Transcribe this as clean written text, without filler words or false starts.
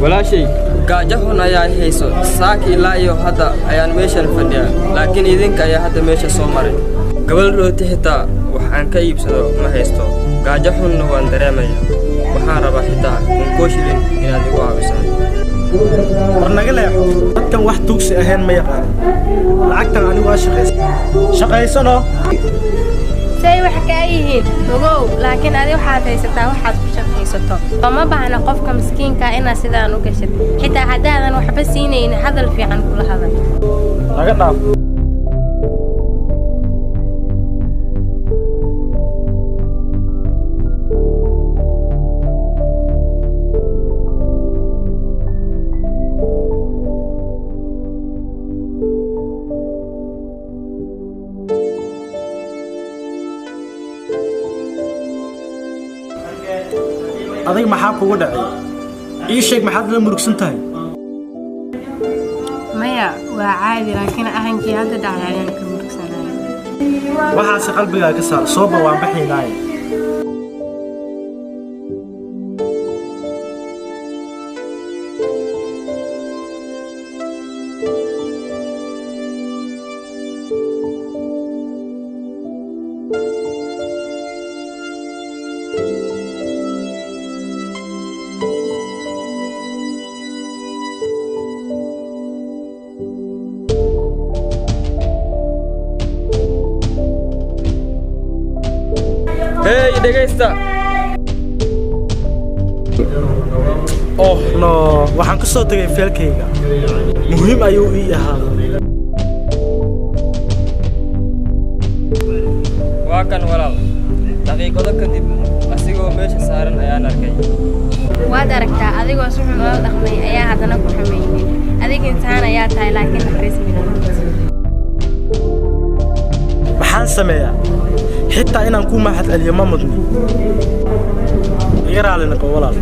ولا شيء gaajahuna ayaa hayso saaki ilaa iyo hadda ayaan meeshan fadhiyaa laakiin idinka ayaa hadda meesha soo maray gabal rooti xitaa waxaan ka iibsado ma haysto gaajahuna waan dareemayaa waxaan rabaa xitaa kunkoshilin inaad igu caawisaan warnaga leexo dadkan wax tuugsi ahayn ma yaqaan lacagtan anigu waa shaqaysano say wax ka yihiin ogow laakiin adiga waxaad haysataa waxaad ku shaqaysato ma baahna qofka miskiinka inaad sidaan u gashay xitaa hadaadan waxba siinaynin hadal fiican kula hadal naga dhaaf adiga maxaa kugu dhacay ii sheeg maxaad la murugsan tahay maya waa caadi laakiin ahankii hadda dhacay ayaan ka murugsanahay waxaas qalbiga ka saar soo bawaan baxaynaa hey dhageysta oh no waxaan ka soo tagay feelkayga muhiim ayuu ii ahaa waa kan walaal daqiiqado kadib asigoo meesha saaran ayaan arkay waad aragtaa adigoo si xun oo dhaqmay ayaa haddana ku xumaynin adiga intaan ayaa tahay laakiin naxariis midan maxaan sameeyaa xitaa inaan ku mahad celiyo ma mudni iga raali noqo walaal